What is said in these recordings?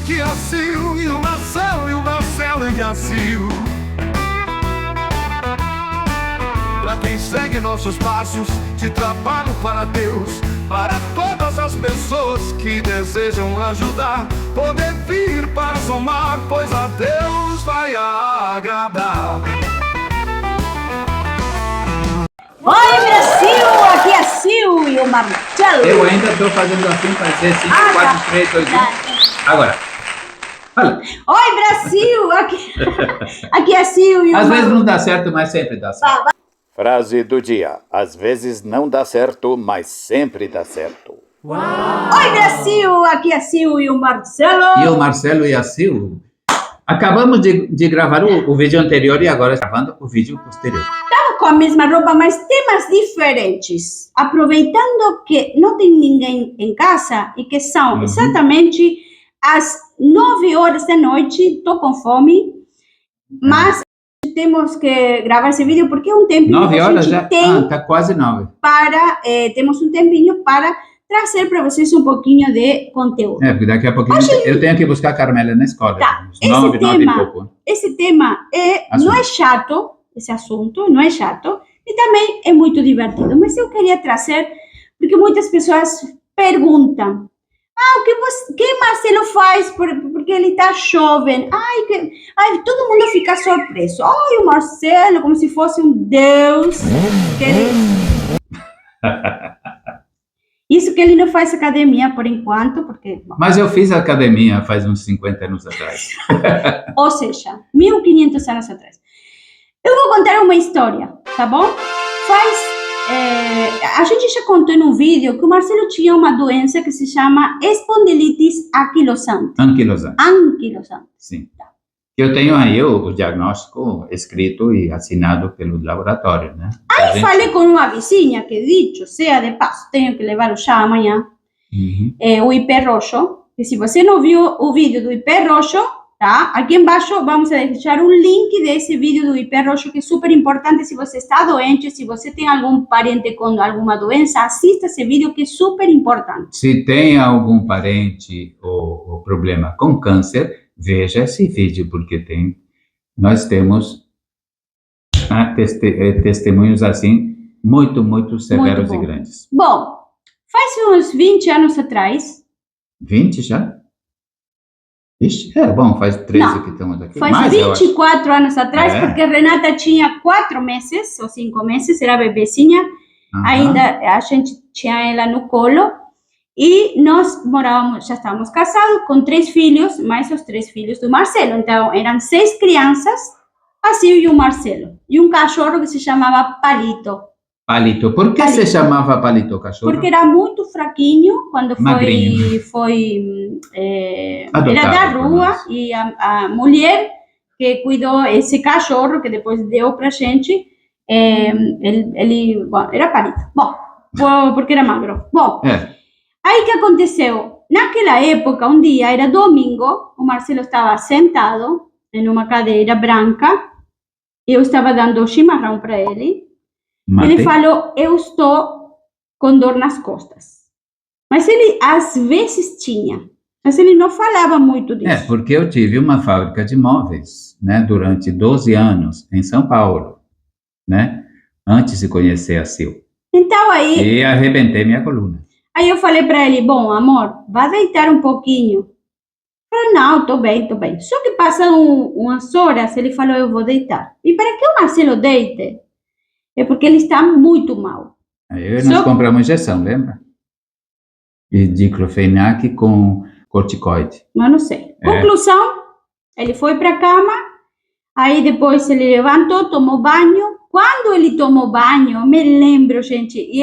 aqui é a Sil, e o Marcelo e a Sil. Pra quem segue nossos passos de trabalho para Deus, para todas as pessoas que desejam ajudar, poder vir para somar, pois a Deus vai agradar. Oi, Brasil! Aqui é a Sil e o Marcelo. Eu ainda estou fazendo assim para ser 5, 4, 3, 2, 1. Agora, fala. Oi, Brasil! Aqui é a Sil e o Às vezes Marcelo. não dá certo, mas sempre dá certo. Frase do dia. Às vezes não dá certo, mas sempre dá certo. Oi, Brasil! Aqui é a Sil e o Marcelo. E o Marcelo e a Sil. Acabamos de gravar o vídeo anterior e agora gravando o vídeo posterior. Com a mesma roupa, mas temas diferentes. Aproveitando que não tem ninguém em casa e que são exatamente as 9 horas da noite, estou com fome, mas temos que gravar esse vídeo porque é um tempinho 9 que a horas gente já? tem Tá quase 9. para, temos um tempinho para trazer para vocês um pouquinho de conteúdo. É, porque daqui a pouquinho eu tenho que buscar a Carmela na escola. Tá, Uns 9 e pouco. Esse tema não é chato, esse assunto não é chato, e também é muito divertido, mas eu queria trazer, porque muitas pessoas perguntam, o que Marcelo faz porque ele está jovem? Todo mundo fica surpreso. Ai, o Marcelo, como se fosse um deus. Isso que ele não faz academia por enquanto, porque... Bom, Mas eu fiz academia faz uns 50 anos atrás. ou seja, 1500 anos atrás. Eu vou contar uma história, tá bom? A gente já contou num vídeo que o Marcelo tinha uma doença que se chama espondilites anquilosante. Anquilosante. Sim. Eu tenho aí o diagnóstico escrito e assinado pelo laboratório, né? Aí falei com uma vizinha que, dicho seja de passo, tenho que levar o chá amanhã, o IP roxo, que se você não viu o vídeo do IP roxo, tá? Aqui embaixo vamos deixar um link desse vídeo do IP roxo, que é super importante se você está doente, se você tem algum parente com alguma doença, assista esse vídeo que é super importante. Se tem algum parente ou problema com câncer, veja esse vídeo, porque nós temos testemunhos assim, muito severos Muito e bom. grandes. Bom, faz uns 20 anos atrás, 20 já? Ixi, bom, faz 13 Não, que estamos aqui. faz Mais, eu acho. 24 anos atrás, É. porque Renata tinha 4 meses ou 5 meses, era bebezinha, Aham. ainda a gente tinha ela no colo, e nós morávamos, já estávamos casados, com 3 filhos, mais os 3 filhos do Marcelo, então eram 6 crianças, assim e o Marcelo, e um cachorro que se chamava Palito. Palito. Por que se chamava Palito cachorro? Porque era muito fraquinho quando Magrinho. era Adotado da por rua, nós. e a mulher que cuidou esse cachorro, que depois deu pra gente, ele bom, era palito. Bom, porque era magro. Bom, aí que aconteceu? Naquela época, um dia, era domingo, o Marcelo estava sentado em uma cadeira branca, eu estava dando chimarrão para ele. Mate. Ele falou, eu estou com dor nas costas. Mas ele, às vezes, tinha. Mas ele não falava muito disso. Porque eu tive uma fábrica de móveis, né, durante 12 anos, em São Paulo, né, antes de conhecer a Sil. Então, aí... E arrebentei minha coluna. Aí eu falei para ele, bom, amor, vá deitar um pouquinho. Ele falou, não, tô bem. Só que passam umas horas, ele falou, eu vou deitar. E para que o Marcelo deite? É porque ele está muito mal. Aí nós compramos injeção, lembra? E diclofenac com corticoide. Mas não sei. Conclusão, ele foi para a cama, aí depois ele levantou, tomou banho. Quando ele tomou banho, eu me lembro, gente, e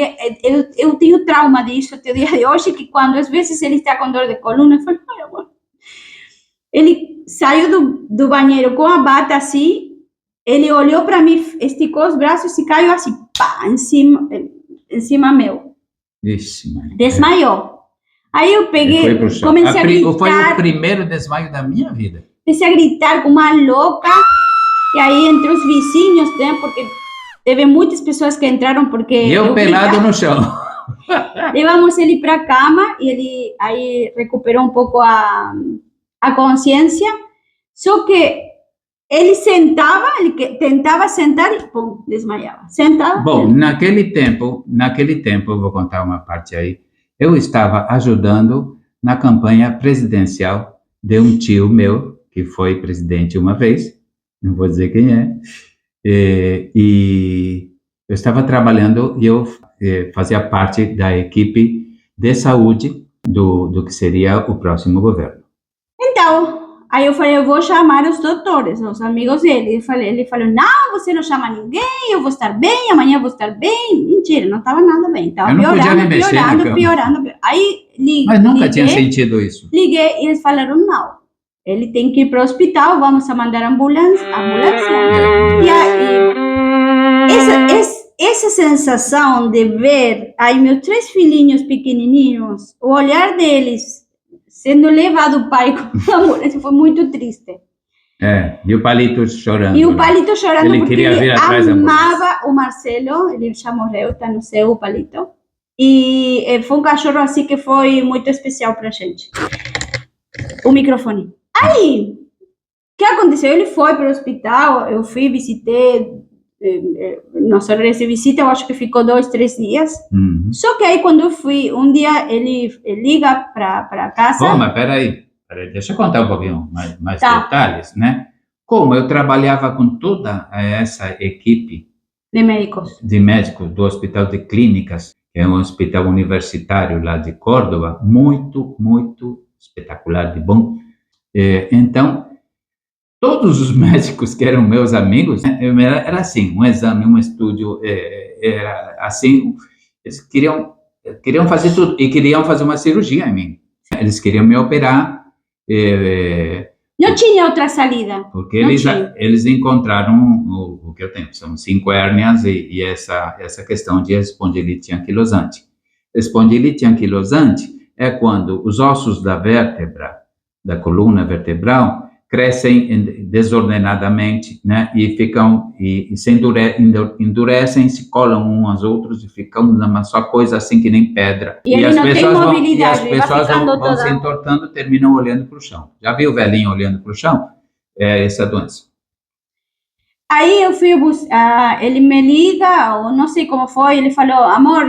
eu tenho trauma disso até o dia de hoje, que quando às vezes ele está com dor de coluna, eu falo, ai, amor. Ele saiu do banheiro com a bata assim, ele olhou para mim, esticou os braços e caiu assim, pá, em cima meu. Ixi, mãe. Desmaiou. Aí eu peguei, comecei a gritar. Foi o primeiro desmaio da minha vida. Comecei a gritar como uma louca. E aí entre os vizinhos, né, porque teve muitas pessoas que entraram porque... E eu pelado no chão. Levamos ele para a cama e ele aí recuperou um pouco a a consciência, só que ele sentava, tentava sentar e, pum, desmaiava. Sentava. Bom, naquele tempo, eu vou contar uma parte aí, eu estava ajudando na campanha presidencial de um tio meu, que foi presidente uma vez, não vou dizer quem é, e eu estava trabalhando e eu fazia parte da equipe de saúde do que seria o próximo governo. Então, aí eu falei, eu vou chamar os doutores, os amigos dele. Ele falou, não, você não chama ninguém, eu vou estar bem, amanhã eu vou estar bem. Mentira, não estava nada bem. Estava Eu não podia me mexer na cama. piorando. Aí Mas nunca tinha sentido isso. Liguei e eles falaram, não, ele tem que ir para o hospital, vamos a mandar ambulância. E aí, essa sensação de ver aí meus 3 filhinhos pequenininhos, o olhar deles sendo levado pai com a ambulância foi muito triste. E o Palito chorando. E o Palito chorando ele porque queria vir ele atrás da ambulância. amava o Marcelo, ele já morreu, está no céu, o Palito. E foi um cachorro assim que foi muito especial pra gente. O microfone. Aí, o que aconteceu? Ele foi para o hospital, eu fui, visitei, nossa hora de visita, eu acho que ficou 2, 3 dias. Uhum. Só que aí, quando eu fui, um dia ele liga para casa. Bom, mas peraí, deixa eu contar um pouquinho mais detalhes, né? Como eu trabalhava com toda essa equipe de médicos do Hospital de Clínicas, que é um hospital universitário lá de Córdoba, muito, muito espetacular, de bom. Então, todos os médicos que eram meus amigos, era assim, um exame, um estudo, era assim, eles queriam fazer tudo, e queriam fazer uma cirurgia em mim. Eles queriam me operar. Não tinha outra saída. Porque eles encontraram o que eu tenho, são 5 hérnias e essa questão de espondilite anquilosante. Espondilite anquilosante é quando os ossos da vértebra, da coluna vertebral, crescem desordenadamente, né, e se endurecem, se colam uns aos outros e ficam numa só coisa assim que nem pedra. E as pessoas vão se entortando, terminam olhando para o chão. Já viu o velhinho olhando para o chão? É essa doença. Aí eu fui buscar, ele me liga, ou não sei como foi, ele falou, amor,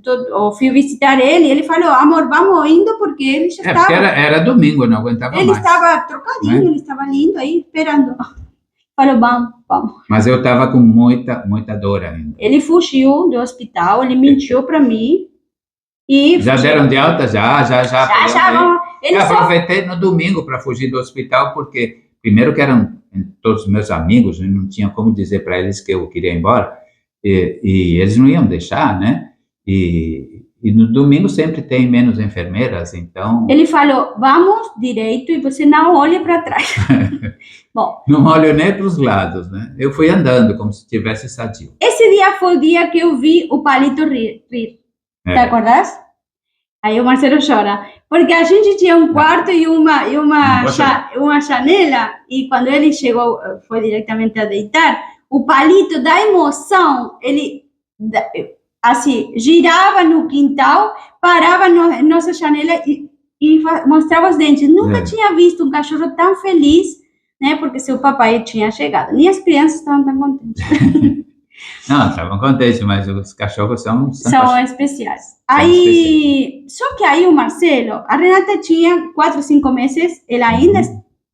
eu fui visitar ele falou, amor, vamos indo, porque ele já estava... Porque era domingo, eu não aguentava mais. Ele estava trocadinho, ele estava lindo aí, esperando. Falou, vamos. Mas eu estava com muita dor ainda. Ele fugiu do hospital, ele mentiu para mim, e... Já deram de alta? Já. Eu aproveitei no domingo para fugir do hospital, porque, primeiro que eram todos meus amigos, eu não tinha como dizer para eles que eu queria ir embora, e eles não iam deixar, né? E no domingo sempre tem menos enfermeiras, então... Ele falou, vamos direito e você não olha para trás. Bom, não olho nem para os lados, né? Eu fui andando como se tivesse sadio. Esse dia foi o dia que eu vi o Palito rir. Te acordas? Aí o Marcelo chora. Porque a gente tinha um quarto e uma janela, e quando ele chegou, foi diretamente a deitar, o Palito, da emoção, ele... assim, girava no quintal, parava na nossa janela e mostrava os dentes. Nunca tinha visto um cachorro tão feliz, né? Porque seu papai tinha chegado. Nem as crianças estavam tão contentes. Não, estavam contentes, mas os cachorros são especiais. Só que aí o Marcelo, a Renata tinha 4, 5 meses, ela ainda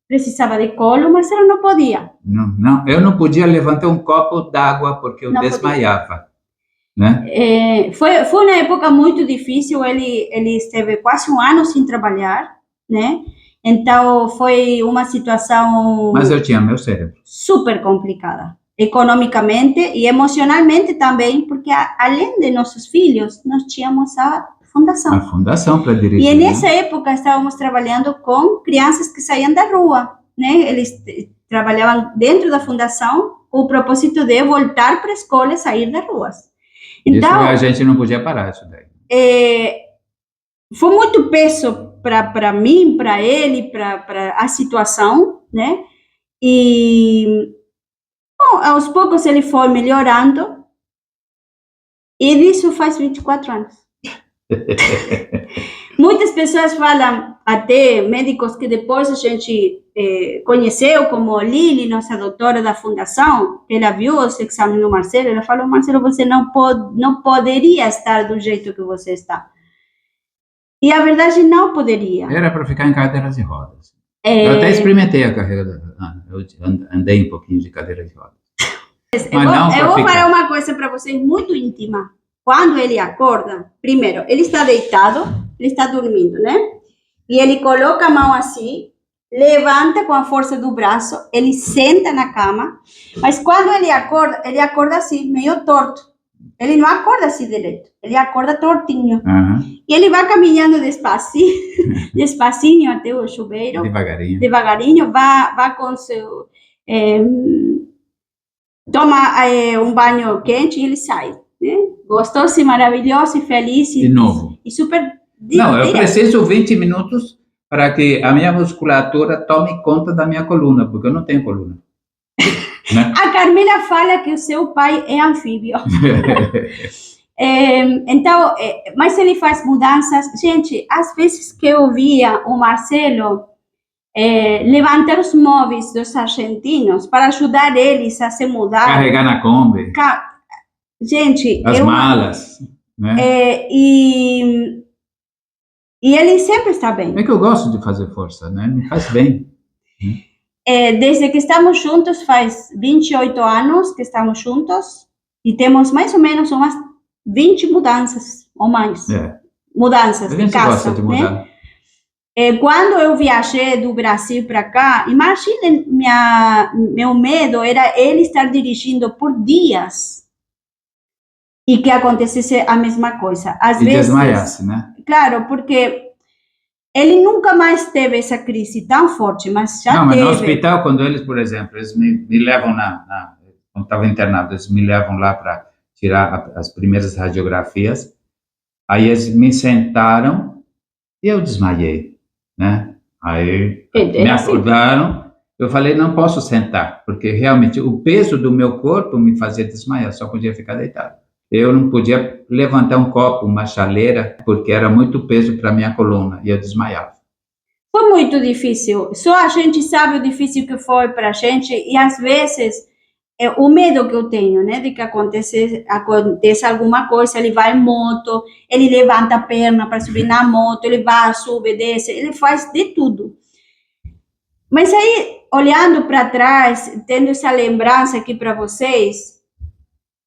precisava de colo, o Marcelo não podia. Não, eu não podia levantar um copo d'água porque eu desmaiava. Né? Foi uma época muito difícil, ele esteve quase 1 ano sem trabalhar, né? Então foi uma situação... Mas eu tinha meu cérebro. Super complicada, economicamente e emocionalmente também, porque além de nossos filhos, nós tínhamos a fundação. A fundação para dirigir. E nessa época estávamos trabalhando com crianças que saíam da rua, né? Eles trabalhavam dentro da fundação com o propósito de voltar para a escola e sair das ruas. Então, a gente não podia parar isso daí. Foi muito peso para mim, para ele, para a situação, né? E, bom, aos poucos ele foi melhorando. E isso faz 24 anos. Muitas pessoas falam, até médicos que depois a gente conheceu, como Lili, nossa doutora da fundação, ela viu os exames do Marcelo, ela falou, Marcelo, você não poderia estar do jeito que você está. E a verdade, não poderia. Era para ficar em cadeira de rodas. Eu até experimentei a carreira, eu andei um pouquinho de cadeira de rodas. Eu vou falar uma coisa para vocês muito íntima. Quando ele acorda, primeiro, ele está deitado, ele está dormindo, né? E ele coloca a mão assim, levanta com a força do braço, ele senta na cama, mas quando ele acorda assim, meio torto. Ele não acorda assim direito, ele acorda tortinho. E ele vai caminhando despacinho até o chuveiro. Devagarinho, vai com seu... toma um banho quente e ele sai. Né? Gostoso e maravilhoso e feliz. De novo. E super... Não, eu preciso 20 minutos para que a minha musculatura tome conta da minha coluna, porque eu não tenho coluna. Né? A Carmela fala que o seu pai é anfíbio. Então, mas ele faz mudanças. Gente, às vezes que eu via o Marcelo levantar os móveis dos argentinos para ajudar eles a se mudar. Carregar na Kombi. Gente, as malas. Né? E ele sempre está bem. É que eu gosto de fazer força, né? Me faz bem. Desde que estamos juntos, faz 28 anos que estamos juntos e temos mais ou menos umas 20 mudanças ou mais. Mudanças de casa. Gosta de mudar. Né? Quando eu viajei do Brasil para cá, imagine, meu medo era ele estar dirigindo por dias e que acontecesse a mesma coisa. Às vezes, desmaiasse, né? Claro, porque ele nunca mais teve essa crise tão forte, mas já teve. Não, mas no hospital, quando eles, por exemplo, eles me levam quando estava internado, eles me levam lá para tirar as primeiras radiografias, aí eles me sentaram e eu desmaiei, né? Aí me acordaram, eu falei, não posso sentar, porque realmente o peso do meu corpo me fazia desmaiar, só podia ficar deitado. Eu não podia levantar um copo, uma chaleira, porque era muito peso para minha coluna e eu desmaiava. Foi muito difícil. Só a gente sabe o difícil que foi para a gente e às vezes o medo que eu tenho, né, de que aconteça alguma coisa. Ele vai em moto, ele levanta a perna para subir na moto, ele vai, sube, desce, ele faz de tudo. Mas aí, olhando para trás, tendo essa lembrança aqui para vocês,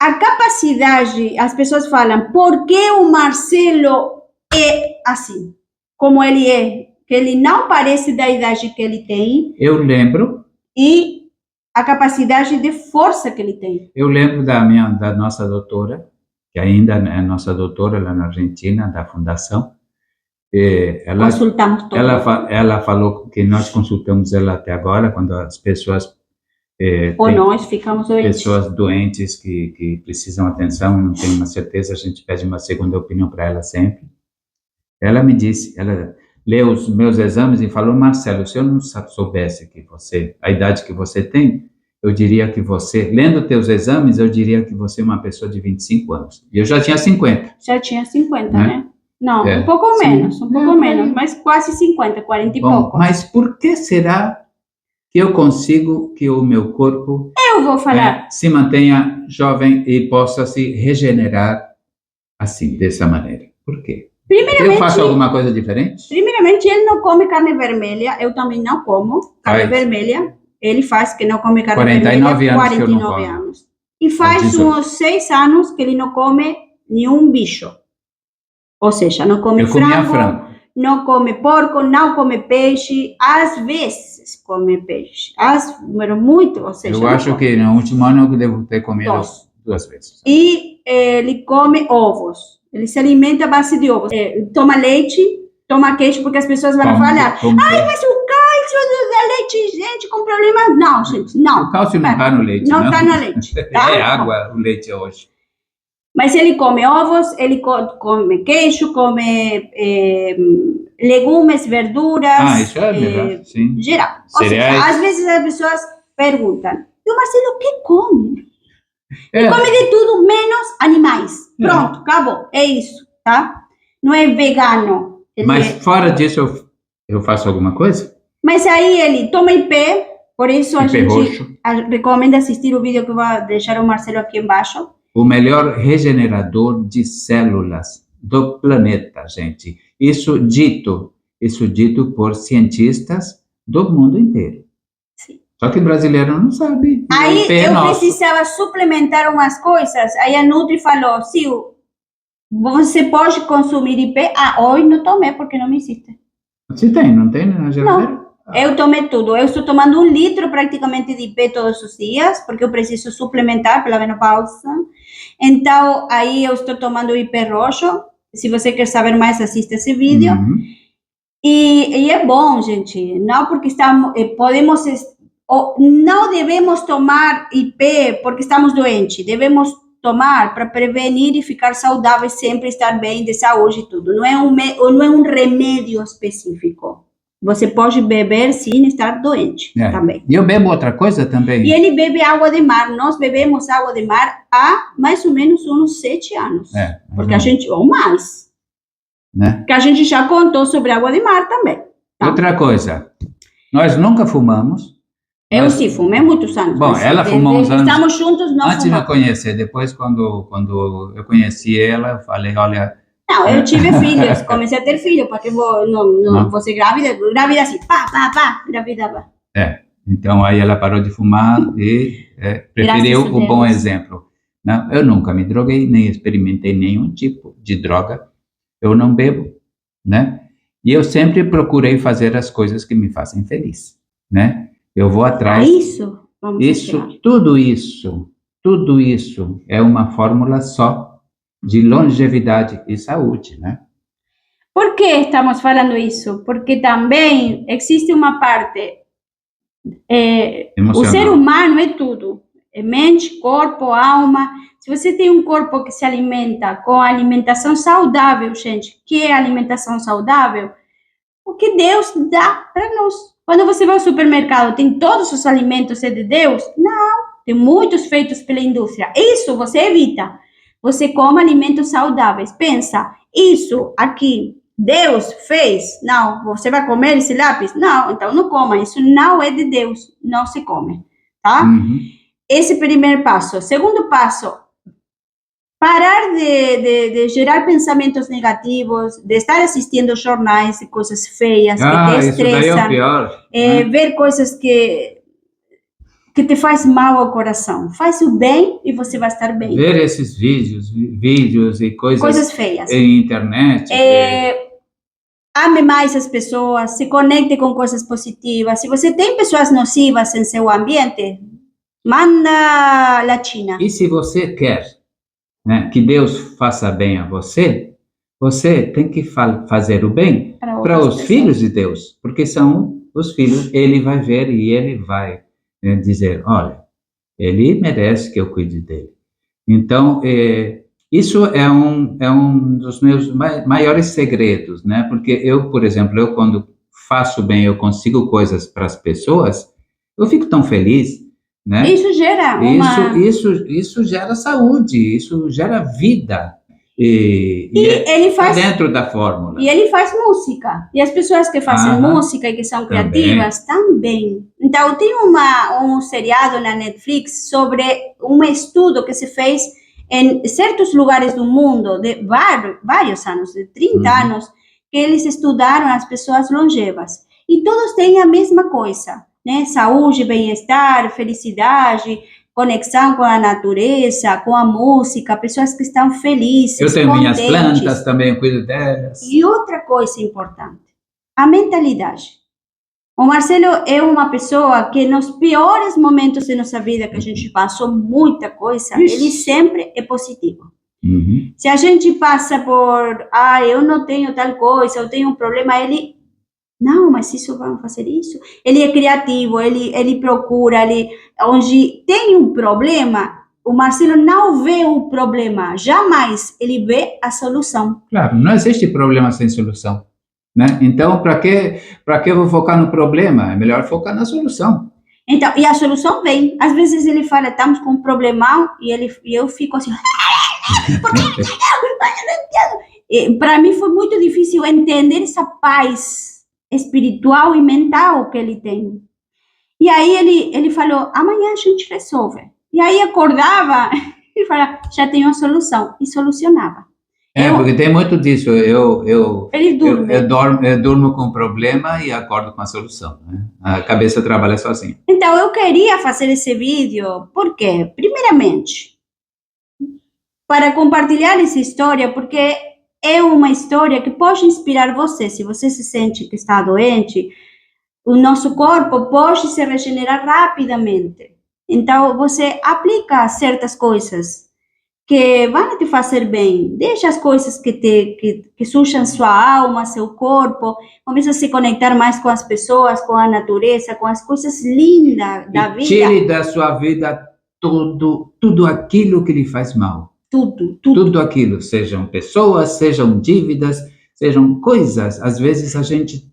a capacidade, as pessoas falam, por que o Marcelo é assim, como ele é, que ele não parece da idade que ele tem. Eu lembro. E a capacidade de força que ele tem. Eu lembro da nossa doutora, que ainda é nossa doutora lá na Argentina, da fundação. Consultamos todos. Ela falou que nós consultamos ela até agora, quando as pessoas... nós ficamos doentes. Pessoas doentes que precisam atenção, não tem uma certeza, a gente pede uma segunda opinião para ela sempre. Ela me disse, ela leu os meus exames e falou, Marcelo, se eu não soubesse que a idade que você tem, eu diria que você, lendo teus exames, eu diria que você é uma pessoa de 25 anos. E eu já tinha 50. Já tinha 50, né? Não, um pouco menos, menos, mas quase 50, 40 e pouco. Mas por que será que eu consigo que o meu corpo se mantenha jovem e possa se regenerar assim, dessa maneira? Por quê? Eu faço alguma coisa diferente? Primeiramente, ele não come carne vermelha, eu também não como carne vermelha. Ele faz que não come carne vermelha, 49 anos. E faz uns 6 anos que ele não come nenhum bicho. Ou seja, não come frango, não come porco, não come peixe, às vezes come peixe, mas muito, ou seja... Eu acho que no último ano eu devo ter comido 2 vezes. E ele come ovos, ele se alimenta à base de ovos. Toma leite, toma queijo, porque as pessoas vão falar, mas o cálcio da leite, gente, com problemas... Não, gente, não. O cálcio não está no leite, não. Não está no leite. Tá? É água o leite hoje. Mas ele come ovos, ele come queijo, come legumes, verduras. Isso é melhor, sim. Geral. Ou seja, às vezes as pessoas perguntam, e o Marcelo o que come? Ele come de tudo, menos animais. Pronto, acabou. É isso, tá? Não é vegano, Mas fora disso, eu faço alguma coisa? Mas aí ele toma IP, por isso a IP gente roxo. recomenda assistir o vídeo que eu vou deixar o Marcelo aqui embaixo. O melhor regenerador de células do planeta, gente. Isso dito por cientistas do mundo inteiro. Sim. Só que brasileiro não sabe. Aí IP é eu nosso. precisava suplementar umas coisas. Aí a Nutri falou, Sil, você pode consumir IP? Hoje não tomei porque não me existe. Se tem, não tem na geladeira? Eu tomei tudo. Eu estou tomando 1 litro praticamente de IP todos os dias, porque eu preciso suplementar pela menopausa. Então, aí eu estou tomando IP roxo. Se você quer saber mais, assista esse vídeo. Uhum. E é bom, gente. Não porque estamos, não devemos tomar IP porque estamos doentes. Devemos tomar para prevenir e ficar saudável, sempre estar bem de saúde e tudo. Não é um remédio específico. Você pode beber sem estar doente também. E eu bebo outra coisa também. E ele bebe água de mar. Nós bebemos água de mar há mais ou menos uns 7 anos. Porque a gente, ou mais. Né? Que a gente já contou sobre água de mar também. Tá? Outra coisa, nós nunca fumamos. Eu sim, fumei muitos anos. Bom, ela fumou uns anos. Estamos juntos, não antes de me fumamos. conhecer, depois quando eu conheci ela, eu falei, olha... Não, eu tive filhos, comecei a ter filho, porque não vou ser grávida assim, pá, grávida. Então aí ela parou de fumar e preferiu o bom exemplo. Não, eu nunca me droguei, nem experimentei nenhum tipo de droga, eu não bebo, né? E eu sempre procurei fazer as coisas que me fazem feliz, né? Eu vou atrás. Tudo isso é uma fórmula só de longevidade e saúde, né? Por que estamos falando isso? Porque também existe uma parte, o ser humano é tudo, é mente, corpo, alma. Se você tem um corpo que se alimenta com alimentação saudável, gente, que é alimentação saudável? O que Deus dá para nós. Quando você vai ao supermercado, tem todos os alimentos de Deus? Não, tem muitos feitos pela indústria. Isso você evita. Você come alimentos saudáveis. Pensa, isso aqui Deus fez? Não. Você vai comer esse lápis? Não, então não coma. Isso não é de Deus, não se come, tá? Uhum. Esse é o primeiro passo. Segundo passo, parar de gerar pensamentos negativos, de estar assistindo jornais e coisas feias que te estressam. Isso daí é o pior. Ver coisas que te faz mal ao coração. Faz o bem e você vai estar bem. Ver esses vídeos e coisas feias. Em internet. Ame mais as pessoas, se conecte com coisas positivas. Se você tem pessoas nocivas em seu ambiente, manda latina. E se você quer, né, que Deus faça bem a você, você tem que fazer o bem para os filhos de Deus, porque são os filhos, ele vai ver e ele vai dizer, olha, ele merece que eu cuide dele. Então, isso é um dos meus maiores segredos, né? Porque eu, por exemplo, quando faço bem, eu consigo coisas para as pessoas, eu fico tão feliz, né? Isso gera Isso gera saúde, isso gera vida. E ele faz dentro da fórmula. E ele faz música. E as pessoas que fazem música e que são criativas também. Então, tem um seriado na Netflix sobre um estudo que se fez em certos lugares do mundo, de vários anos, de 30 anos, que eles estudaram as pessoas longevas. E todos têm a mesma coisa, né? Saúde, bem-estar, felicidade, conexão com a natureza, com a música, pessoas que estão felizes, eu tenho contentes. Minhas plantas também, eu cuido delas. E outra coisa importante, a mentalidade. O Marcelo é uma pessoa que nos piores momentos de nossa vida, que a gente passou muita coisa, ele sempre é positivo. Uhum. Se a gente passa por, eu não tenho tal coisa, eu tenho um problema, ele... Não, mas isso, vamos fazer isso. Ele é criativo, ele procura, onde tem um problema, o Marcelo não vê o problema, jamais ele vê a solução. Claro, não existe problema sem solução, né? Então, para que eu vou focar no problema? É melhor focar na solução. Então, e a solução vem. Às vezes ele fala, estamos com um problemão, e eu fico assim, por que? Eu não entendo. Para mim foi muito difícil entender essa paz espiritual e mental que ele tem. E aí ele falou, amanhã a gente resolve. E aí acordava e falava, já tenho a solução. E solucionava. Porque tem muito disso. Ele dorme. Eu durmo com o problema e acordo com a solução, né? A cabeça trabalha sozinha. Então, eu queria fazer esse vídeo, por quê? Primeiramente, para compartilhar essa história, porque é uma história que pode inspirar você. Se você se sente que está doente, o nosso corpo pode se regenerar rapidamente. Então, você aplica certas coisas que vão te fazer bem. Deixa as coisas que sujam sua alma, seu corpo. Começa a se conectar mais com as pessoas, com a natureza, com as coisas lindas da vida. Tire da sua vida tudo aquilo que lhe faz mal. Tudo aquilo, sejam pessoas, sejam dívidas, sejam coisas. Às vezes a gente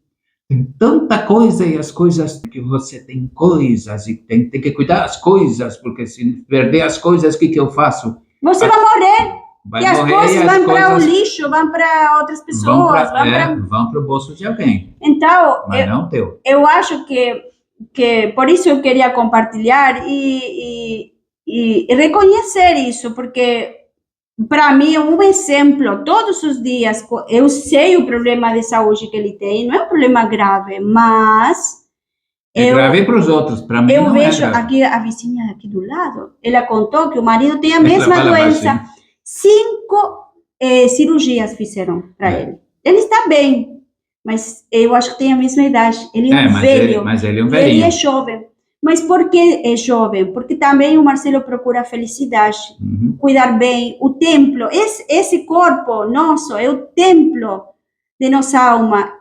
tem tanta coisa e as coisas que você tem coisas e tem que cuidar das coisas, porque se perder as coisas, o que eu faço? Você vai morrer. E as coisas vão para o lixo, vão para outras pessoas. Vão para o bolso de alguém. Então, mas não teu. Eu acho que por isso eu queria compartilhar e reconhecer isso, porque para mim é um exemplo. Todos os dias eu sei o problema de saúde que ele tem, não é um problema grave, mas grave para os outros, para mim eu não vejo é grave. aqui a vizinha aqui do lado, ela contou que o marido tem a mesma doença. 5 cirurgias fizeram para ele. Ele está bem, mas eu acho que tem a mesma idade. Ele é um velho. Mas ele é um velhinho. Ele é jovem. Mas por que é jovem? Porque também o Marcelo procura felicidade, cuidar bem, o templo. Esse corpo nosso é o templo de nossa alma.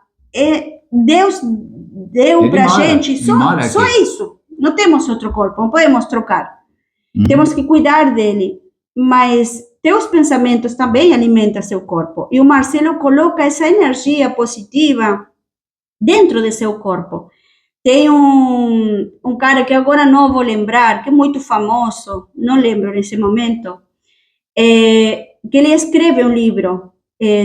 Deus deu para a gente só isso. Não temos outro corpo, não podemos trocar. Temos que cuidar dele. Mas teus pensamentos também alimentam seu corpo. E o Marcelo coloca essa energia positiva dentro de seu corpo. Tem um cara que agora não vou lembrar, que é muito famoso, não lembro nesse momento, que ele escreve um livro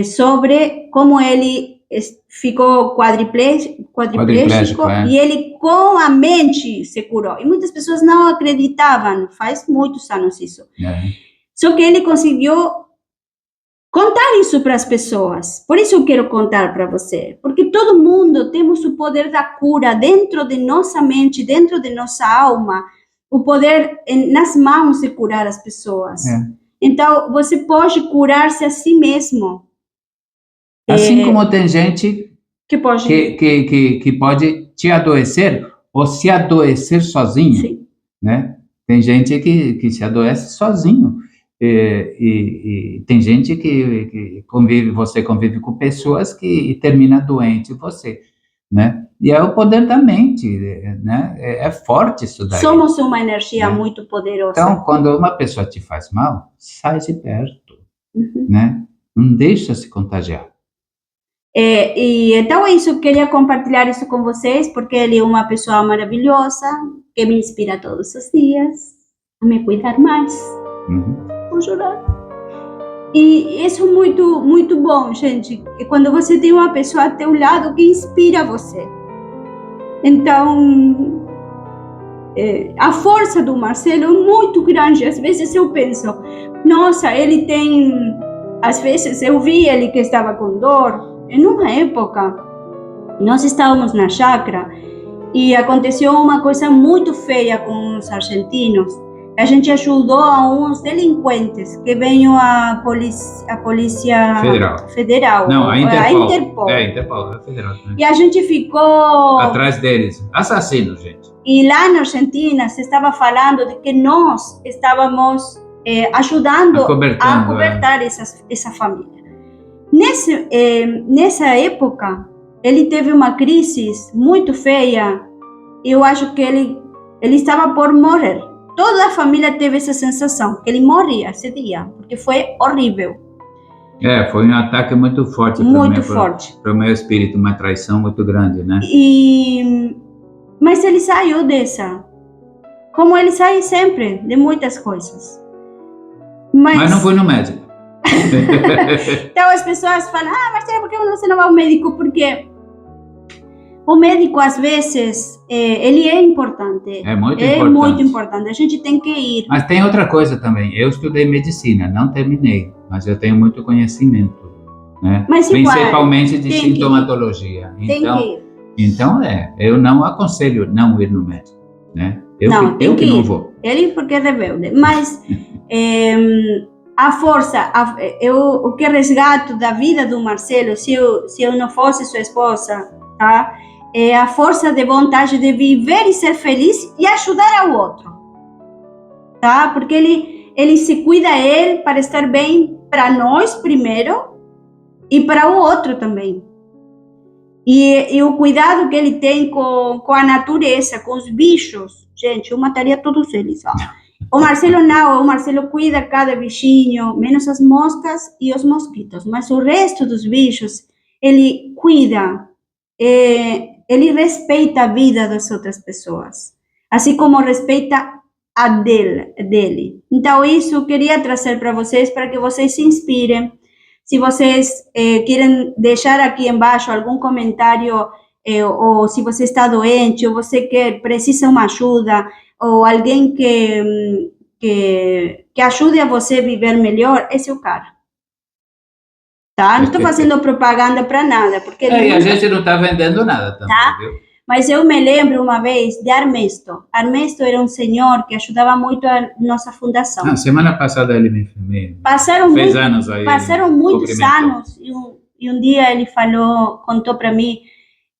sobre como ele ficou quadriplégico e ele com a mente se curou. E muitas pessoas não acreditavam, faz muitos anos isso. Só que ele conseguiu contar isso para as pessoas. Por isso eu quero contar para você. Porque todo mundo temos o poder da cura dentro de nossa mente, dentro de nossa alma. O poder nas mãos de curar as pessoas. Então, você pode curar-se a si mesmo. Assim como tem gente que pode te adoecer ou se adoecer sozinho. Sim. Né? Tem gente que se adoece sozinho. E tem gente que você convive com pessoas que termina doente você, né? E é o poder da mente, né? É forte isso daí. Somos uma energia muito poderosa. Então, quando uma pessoa te faz mal, sai de perto, né? Não deixa se contagiar. Então é isso, eu queria compartilhar isso com vocês, porque ele é uma pessoa maravilhosa, que me inspira todos os dias a me cuidar mais. Vou chorar. E isso é muito, muito bom, gente. E quando você tem uma pessoa ao teu lado que inspira você. Então, a força do Marcelo é muito grande. Às vezes eu penso, nossa, ele tem... Às vezes eu vi ele que estava com dor. Em uma época, nós estávamos na chácara e aconteceu uma coisa muito feia com os argentinos. A gente ajudou a uns delinquentes que veio a polícia federal. Não, a Interpol. A Interpol, é federal. Né? E a gente ficou... atrás deles. Assassinos, gente. E lá na Argentina se estava falando de que nós estávamos ajudando a cobertar essa família. Nessa época, ele teve uma crise muito feia. Eu acho que ele estava por morrer. Toda a família teve essa sensação, que ele morria esse dia, porque foi horrível. Foi um ataque muito forte para o meu espírito, uma traição muito grande, né? Mas ele saiu dessa, como ele sai sempre, de muitas coisas. Mas não foi no médico. Então as pessoas falam, Marcelo, por que você não vai ao médico? Porque o médico, às vezes, ele é importante. É muito É importante. muito importante. A gente tem que ir. Mas tem outra coisa também. Eu estudei medicina, não terminei, mas eu tenho muito conhecimento, né? Mas igual, Principalmente de tem que ir. sintomatologia. Tem que ir. Então, eu não aconselho não ir no médico, né? Não, tem eu que que não ir. vou. Ele porque é rebelde. Mas a força, o que resgato da vida do Marcelo, se eu não fosse sua esposa, tá? É a força de vontade de viver e ser feliz e ajudar ao outro, tá? Porque ele se cuida para estar bem para nós primeiro e para o outro também. E o cuidado que ele tem com a natureza, com os bichos, gente, eu mataria todos eles, ó. O Marcelo não, o Marcelo cuida cada bichinho, menos as moscas e os mosquitos, mas o resto dos bichos, ele cuida, ele respeita a vida das outras pessoas, assim como respeita a dele. Então, isso eu queria trazer para que vocês se inspirem. Se vocês querem deixar aqui embaixo algum comentário, ou se você está doente, ou você precisa uma ajuda, ou alguém que ajude a você a viver melhor, esse é o cara. Tá? Não estou fazendo propaganda para nada, porque E a gente não está vendendo nada também, tá? viu? Mas eu me lembro uma vez de Armesto. Armesto era um senhor que ajudava muito a nossa fundação. Semana passada ele me Passaram fez anos aí. Passaram muitos anos e um dia ele contou para mim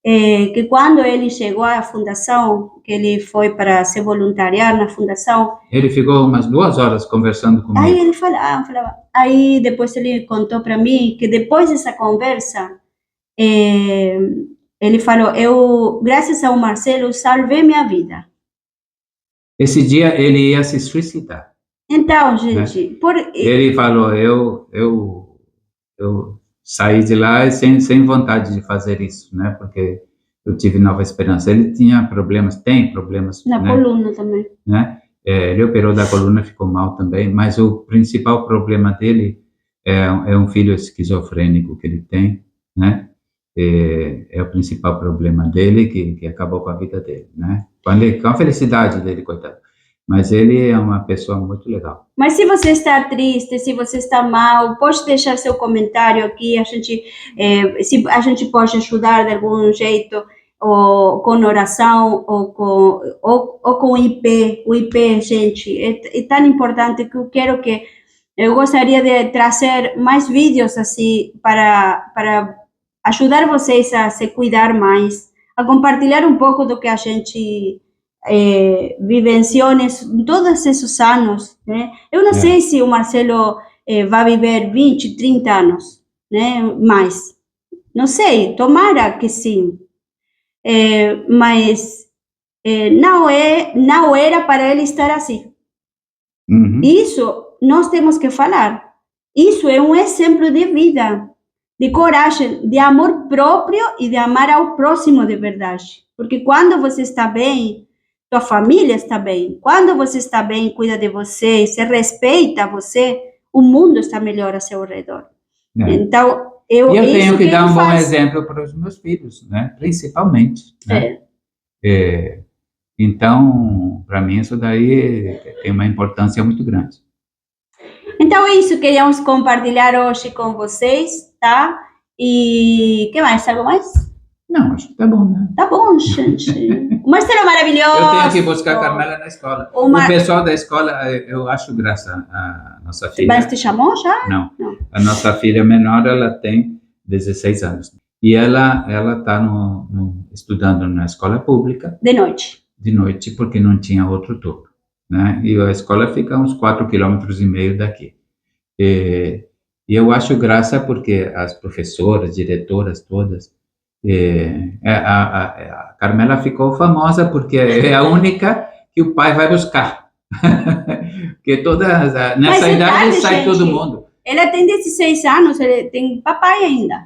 que quando ele chegou à fundação, que ele foi para se voluntariar na fundação. Ele ficou umas 2 horas conversando comigo. Aí ele falava. Aí depois ele contou para mim que depois dessa conversa, ele falou, graças ao Marcelo, eu salvei minha vida. Esse dia ele ia se suicidar. Então, gente, ele falou, eu saí de lá sem vontade de fazer isso, né? Porque eu tive Nova Esperança. Ele tem problemas na coluna também, né? Ele operou da coluna, ficou mal também, mas o principal problema dele é um filho esquizofrênico que ele tem, né? É o principal problema dele que acabou com a vida dele, né? Com a felicidade dele, coitado. Mas ele é uma pessoa muito legal. Mas se você está triste, se você está mal, pode deixar seu comentário aqui. Se a gente pode ajudar de algum jeito, ou com oração, ou com o IP. O IP, gente, é tão importante que eu gostaria de trazer mais vídeos assim para ajudar vocês a se cuidar mais, a compartilhar um pouco do que a gente vivenciou em todos esses anos, né? Eu não sei se o Marcelo vai viver 20, 30 anos, né? Mais. Não sei, tomara que sim. Mas não era para ele estar assim. Uhum. Isso nós temos que falar. Isso é um exemplo de vida, de coragem, de amor próprio e de amar ao próximo de verdade. Porque quando você está bem, tua família está bem. Quando você está bem, cuida de você, se respeita você, o mundo está melhor a seu redor. Então, eu tenho que dar um bom exemplo para os meus filhos, né? Principalmente. Né? Então, para mim, isso daí tem uma importância muito grande. Então, é isso que queríamos compartilhar hoje com vocês, tá? E que mais? Algo mais? Não, acho que tá bom, né? Tá bom, gente. O Marcelo é maravilhoso. Eu tenho que buscar a Carmela na escola. O pessoal da escola, eu acho graça a nossa filha. Mas te chamou já? Não. A nossa filha menor, ela tem 16 anos. E ela está estudando na escola pública. De noite. De noite, porque não tinha outro turno, né? E a escola fica a uns 4,5 km daqui. E eu acho graça porque as professoras, diretoras todas, a Carmela ficou famosa porque é a única que o pai vai buscar. Porque nessa idade sai todo mundo. Ela tem 16 anos, ele tem papai ainda.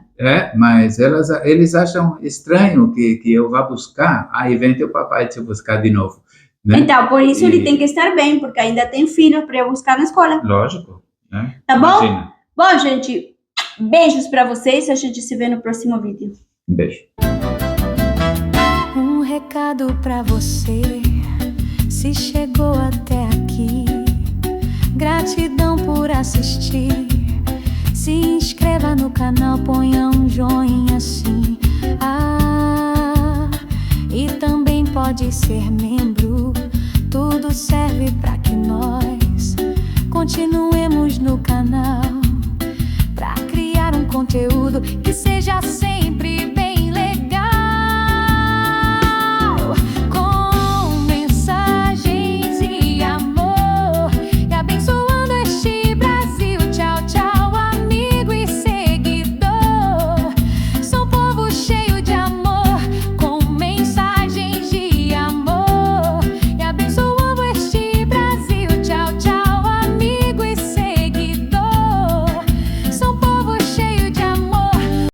Mas eles acham estranho que eu vá buscar, aí vem teu papai te buscar de novo. Né? Então, por isso ele tem que estar bem, porque ainda tem filhos para buscar na escola. Lógico. Né? Tá bom? Imagina. Bom, gente, beijos pra vocês. A gente se vê no próximo vídeo. Um beijo. Um recado pra você, se chegou até aqui. Gratidão por assistir. Se inscreva no canal, ponha um joinha assim. E também pode ser membro. Tudo serve pra que nós continuemos no canal, pra criar um conteúdo que seja sem